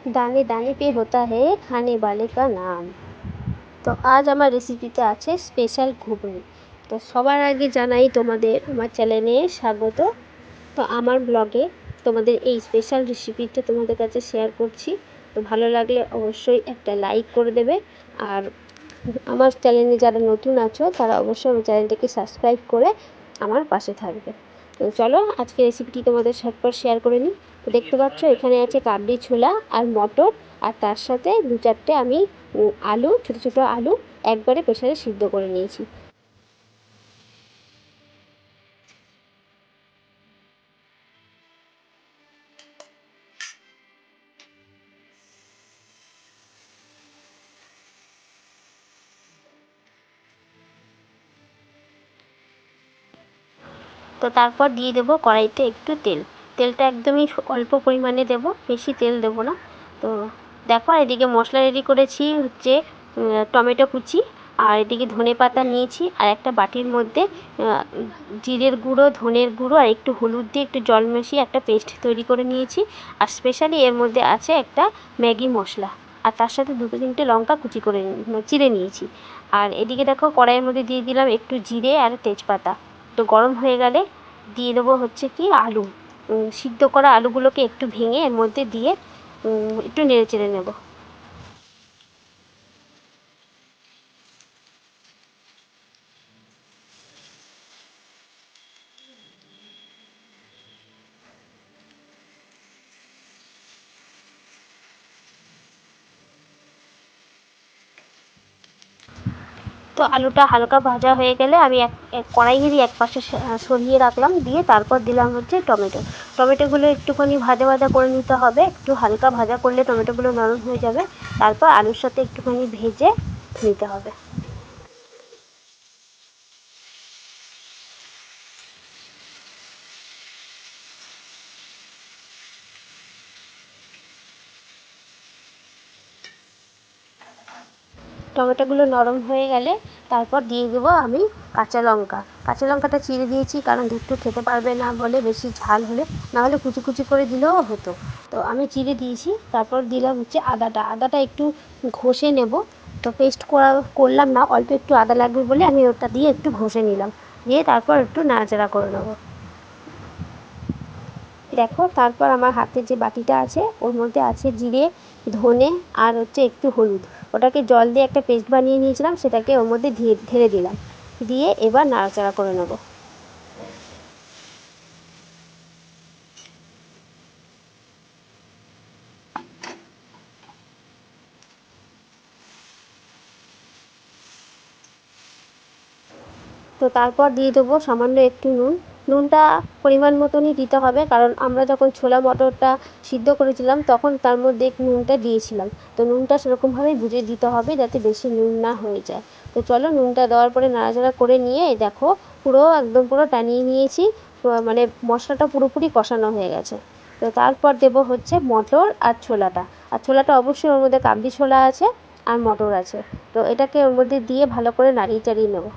दाने दाने पे होता है खाने वाले का नाम। তো আজ আমার রেসিপিতে আছে স্পেশাল ঘুগনি। তো সবার আগে জানাই তোমাদের আমার চ্যানেলে স্বাগত। তো আমার ব্লগে তোমাদের এই স্পেশাল রেসিপিটা তোমাদের কাছে শেয়ার করছি। তো ভালো লাগলে অবশ্যই একটা লাইক করে দেবে। আর আমার চ্যানেলে যারা নতুন আছো তারা অবশ্যই আমার চ্যানেলটাকে সাবস্ক্রাইব করে আমার পাশে থাকবে। তো চলো আজকে রেসিপিটি তোমাদের সাথে শেয়ার করে নিই। তো দেখতে পাচ্ছ এখানে আছে কাবলি ছোলা আর মটর, আর তার সাথে দু চারটে আমি আলু, ছোটো ছোটো আলু একবারে প্রেসারে সিদ্ধ করে নিয়েছি। তো তারপর দিয়ে দেবো কড়াইতে একটু তেল। তেলটা একদমই অল্প পরিমাণে দেবো, বেশি তেল দেবো না। তো দেখো এদিকে মশলা রেডি করেছি হচ্ছে টমেটো কুচি, আর এদিকে ধনে পাতা নিয়েছি, আর একটা বাটির মধ্যে জিরের গুঁড়ো, ধনের গুঁড়ো আর একটু হলুদ দিয়ে একটু জল মিশিয়ে একটা পেস্ট তৈরি করে নিয়েছি। আর স্পেশালি এর মধ্যে আছে একটা ম্যাগি মশলা, আর তার সাথে দুটো তিনটে লঙ্কা কুচি করে চিড়ে নিয়েছি। আর এদিকে দেখো কড়াইয়ের মধ্যে দিয়ে দিলাম একটু জিরে আর তেজপাতা। তো গরম হয়ে গেলে দিয়ে দেবো হচ্ছে কি আলু। সিদ্ধ করা আলুগুলোকে একটু ভেঙে এর মধ্যে দিয়ে একটু নেড়ে চেড়ে নেব। তো আলুটা হালকা ভাজা হয়ে গেলে আমি এক কড়াইয়েরই এক পাশে সরিয়ে রাখলাম, দিয়ে তারপর দিলাম হচ্ছে টমেটো। টমেটোগুলো একটুখানি ভাজা ভাজা করে নিতে হবে, একটু হালকা ভাজা করলে টমেটোগুলো নরম হয়ে যাবে। তারপর আলুর সাথে একটুখানি ভেজে নিতে হবে। টমেটোগুলো নরম হয়ে গেলে তারপর দিয়ে দেবো আমি কাঁচা লঙ্কা। কাঁচা লঙ্কাটা চিড়ে দিয়েছি কারণ দুধটু খেতে পারবে না বলে, বেশি ঝাল হলে, নাহলে কুচি কুচি করে দিলেও হতো। তো আমি চিড়ে দিয়েছি। তারপর দিলাম হচ্ছে আদাটা একটু ঘষে নেব। তো পেস্ট করলাম না, অল্প একটু আদা লাগবে বলে আমি ওটা দিয়ে একটু ঘষে নিলাম, দিয়ে তারপর একটু নাড়াচাড়া করে নেবো। দেখো তারপর আমার হাতে যে বাটিটা আছে ওর মধ্যে আছে জিরে, ধনে আর হচ্ছে একটু হলুদ। ওটাকে জল দিয়ে একটা পেস্ট বানিয়ে নিয়েছিলাম, সেটাকে ওর মধ্যে ঢেলে দিলাম, দিয়ে এবার নাড়াচাড়া করে নেবো। তো তারপর দিয়ে দেবো সামান্য একটু নুন। নুনটা পরিমাণ মতনই দিতে হবে, কারণ আমরা যখন ছোলা মটরটা সিদ্ধ করেছিলাম তখন তার মধ্যে নুনটা দিয়েছিলাম। তো নুনটা সেরকমভাবেই বুঝে দিতে হবে যাতে বেশি নুন না হয়ে যায়। তো চলো নুনটা দেওয়ার পরে নাড়াচাড়া করে নিয়ে দেখো পুরো একদম পুরো টানিয়ে নিয়েছি। মানে মশলাটা পুরোপুরি কষানো হয়ে গেছে। তো তারপর দেবো হচ্ছে মটর আর ছোলাটা। আর ছোলাটা অবশ্যই ওর মধ্যে কাবলি ছোলা আছে আর মটর আছে। তো এটাকে ওর মধ্যে দিয়ে ভালো করে নাড়িয়ে চাড়িয়ে নেবো।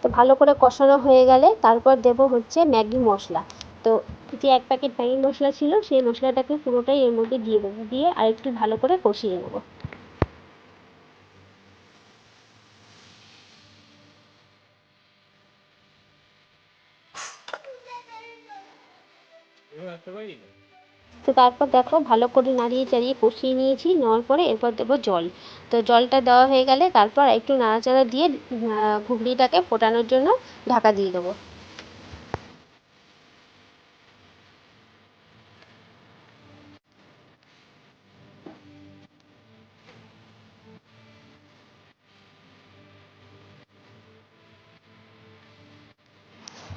তো ভালো করে কষানো হয়ে গেলে তারপর দেবো হচ্ছে ম্যাগি মশলা। তো যে এক প্যাকেট ম্যাগি মশলা ছিল সেই মশলাটাকে পুরোটাই এর মধ্যে দিয়ে দেবো, দিয়ে আর একটু ভালো করে কষিয়ে নেবো। তো তারপর দেখো ভালো করে নাড়িয়ে চাড়িয়ে কষিয়ে নিয়েছি, নেওয়ার পরে এরপর দেবো জল। তো জলটা দেওয়া হয়ে গেলে তারপর একটু নাড়াচাড়া দিয়ে ঘুগনিটাকে ফোটানোর জন্য ঢাকা দিয়ে দেবো।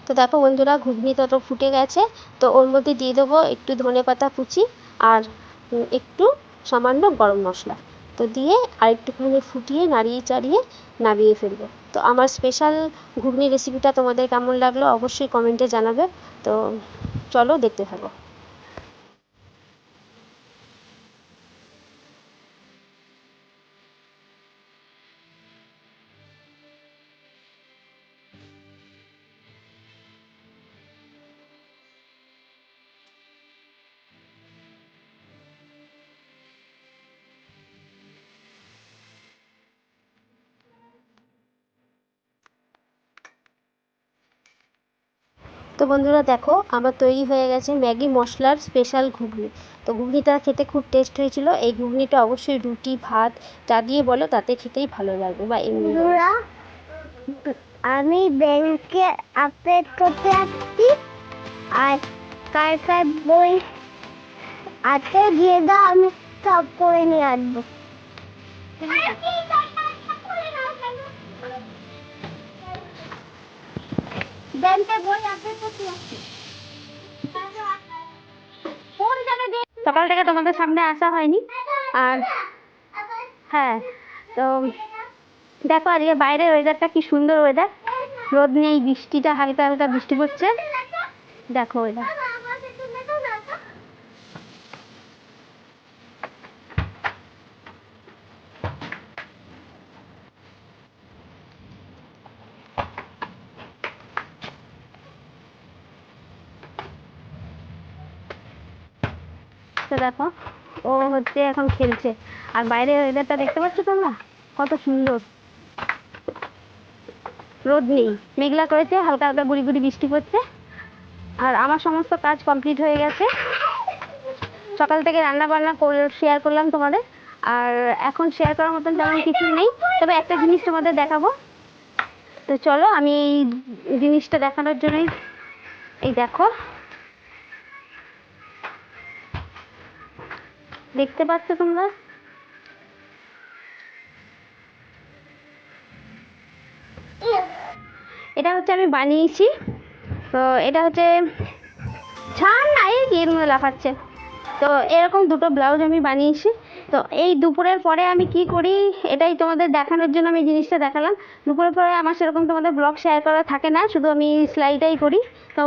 তো দেখো বন্ধুরা ঘুগনি তো ফুটে গেছে। তো ওর মধ্যে দিয়ে দেবো একটু ধনেপাতা কুচি আর একটু সামান্য গরম মশলা তো দিয়ে আরেকটুখানি ফুটিয়ে নাড়িয়ে চাড়িয়ে নামিয়ে ফেলবো। তো আমার স্পেশাল ঘুগনি রেসিপিটা তোমাদের কেমন লাগলো অবশ্যই কমেন্টে জানাবে। তো চলো দেখতে থাকো। তো বন্ধুরা দেখো আমার তৈরি হয়ে গেছে ম্যাগি মশলার স্পেশাল ঘুগনি। তো ঘুগনিটা খেতে খুব টেস্ট হয়েছিল। এই ঘুগনিটা অবশ্যই রুটি ভাত যা দিয়ে বলো তাতে খেতেই ভালো লাগবে বা এমনি। আমি ব্যাংকে আপডেট করতে আসছি আর কার কার বই আছে দিয়ে দাও আমি সব করে নিয়ে আসবো। ব্যাংকে বই আপডেট করতে আসছি। সকাল থেকে তোমাদের সামনে আসা হয়নি। আর হ্যাঁ, তো দেখো আজকে বাইরের ওয়েদারটা কি সুন্দর ওয়েদার, রোদ নেই, বৃষ্টিটা হালকা হালকা বৃষ্টি পড়ছে, দেখো ওয়েদার। তো দেখো ও হচ্ছে এখন খেলছে, আর বাইরের ওয়েদারটা দেখতে পাচ্ছ তোমরা কত সুন্দর, রোদ নেই, মেঘলা করেছে, হালকা হালকা গুড়ি গুড়ি বৃষ্টি পড়ছে। আর আমার সমস্ত কাজ কমপ্লিট হয়ে গেছে, সকাল থেকে রান্না বান্না করে শেয়ার করলাম তোমাদের। আর এখন শেয়ার করার মতন তেমন কিছু নেই, তবে একটা জিনিস তোমাদের দেখাবো। তো চলো আমি এই জিনিসটা দেখানোর জন্যই, এই দেখো দেখতে পাচ্ছ তোমরা, এটা হচ্ছে আমি বানিয়েছি। তো এটা হচ্ছে ছাড় না, এই গেম লাফাচ্ছে। তো এরকম দুটো ব্লাউজ আমি বানিয়েছি। তো এই দুপুরের পরে আমি কি করি এটাই তোমাদের দেখানোর জন্য আমি জিনিসটা দেখালাম। দুপুরের পরে আমার সেরকম তোমাদের ব্লগ শেয়ার করা থাকে না, শুধু আমি সেলাইটাই করি। তো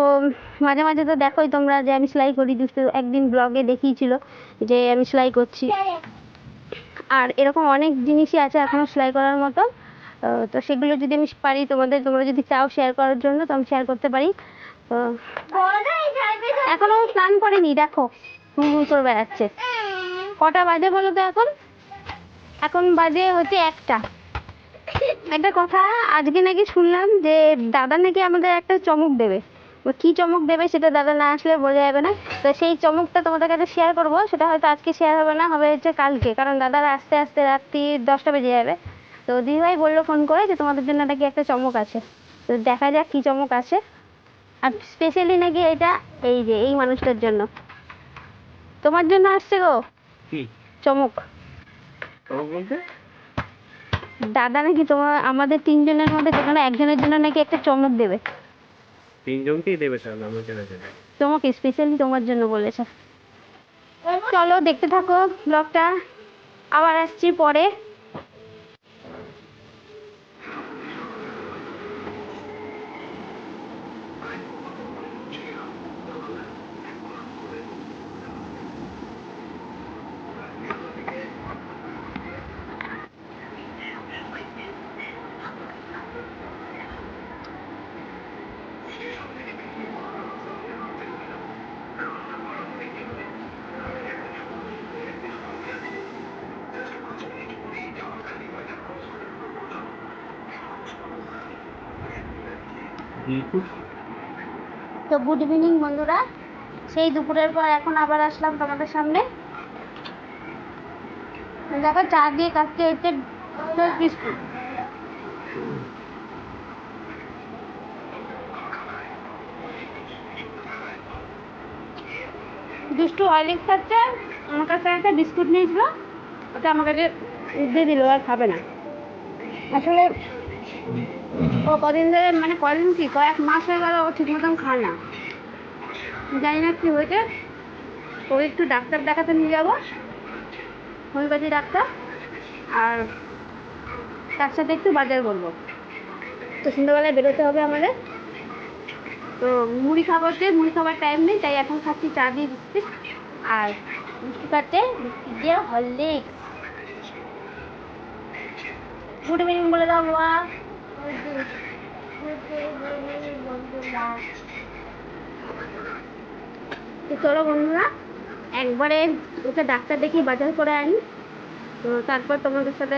মাঝে মাঝে তো দেখোই তোমরা যে আমি সেলাই করি, একদিন ব্লগে দেখিয়েছিল যে আমি সেলাই করছি। আর এরকম অনেক জিনিসই আছে এখনো সেলাই করার মতো। তো সেগুলো যদি আমি পারি তোমরা যদি চাও শেয়ার করার জন্য তো আমি শেয়ার করতে পারি। তো এখনো স্নান করেনি, দেখো হুম করে বেড়াচ্ছে। কটা বাজে বলো তো? এখন এখন বাজে হচ্ছে একটা। একটা কথা, আজকে নাকি শুনলাম যে দাদা নাকি আমাদের একটা চমক দেবে। কি চমক দেবে সেটা দাদা না আসলে বোঝা যাবে না। তো সেই চমকটা তোমাদের কাছে শেয়ার করবো, সেটা হয়তো আজকে শেয়ার হবে না, হবে হচ্ছে কালকে, কারণ দাদারা আস্তে আস্তে রাত্রি 10টা বেজে যাবে। তো দিদিভাই বললো ফোন করে যে তোমাদের জন্য নাকি একটা চমক আছে। তো দেখা যাক কি চমক আছে। আর স্পেশালি নাকি এটা এই যে এই মানুষটার জন্য, তোমার জন্য আসছে গো চমক। দাদা নাকি তোমার আমাদের তিনজনের মধ্যে যেখানে একজনের জন্য নাকি একটা চমক দেবে। তিনজনকেই দেবে স্যার, তোমাকে স্পেশালি তোমার জন্য বলেছে। চলো দেখতে থাকো ব্লগটা, আবার আসছি পরে। তো গুড ইভিনিং বন্ধুরা, সেই দুপুরের পর এখন আবার আসলাম তোমাদের সামনে। দেখো চা দিয়ে কাটতে হচ্ছে বিস্কুট। দুষ্টু হরলিক্স খাচ্ছে, আমার কাছে একটা বিস্কুট নিয়েছিল, ওটা আমার কাছে দিয়ে দিল, আর খাবে না। আসলে ও কদিন ধরে মানে কদিন কি কয়েক মাস হয়ে গেল ও ঠিক মতন খায় না, জানি না কি হয়েছে। ওই একটু ডাক্তার দেখাতে নিয়ে যাবো, হোমিওপ্যাথি ডাক্তার, আর তার সাথে একটু বাজার করবো। তো সন্ধ্যাবেলায় বেরোতে হবে আমাদের। তো মুড়ি খাবার টাইম নেই, তাই এখন খাচ্ছি চা দিয়ে বিস্কিট, আর মিষ্টি খাচ্ছে বিস্কিট দিয়ে হরলিক্স। গুড ইভিনিং বলে দাও বাবা। তো চলো বন্ধুরা, একবারে ওকে ডাক্তার দেখিয়ে বাজার করে আনি, তো তারপর তোমাদের সাথে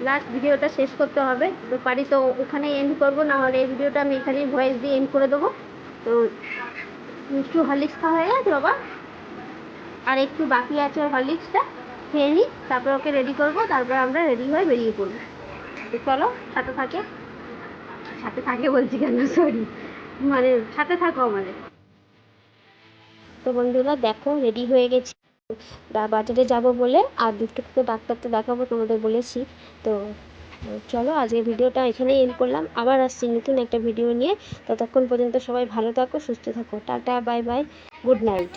লাস্ট ভিডিওটা শেষ করতে হবে। তো পারি তো ওখানে এন্ড করবো, না হলে এই ভিডিওটা আমি এখানেই ভয়েস দিয়ে এন্ড করে দেবো। তো একটু হরলিক্স খাওয়া হয়ে গেছে বাবা, আর একটু বাকি আছে হরলিক্সটা খেয়ে নিই, তারপর ওকে রেডি করবো, তারপর আমরা রেডি হয়ে বেরিয়ে পড়বো। তো চলো সাথে থাকে বলছি কেন, সরি, মানে সাথে থাকো আমাদের। তো বন্ধুরা দেখো রেডি হয়ে গেছি বাজারে যাব বলে, আর দুটো তো ডাক্তারটা দেখাবো তোমাদের বলেছি। তো চলো আজকের ভিডিওটা এখানেই এন্ড করলাম, আবার আসছি নতুন একটা ভিডিও নিয়ে। ততক্ষণ পর্যন্ত সবাই ভালো থাকো, সুস্থ থাকো, tata, bye bye, good night.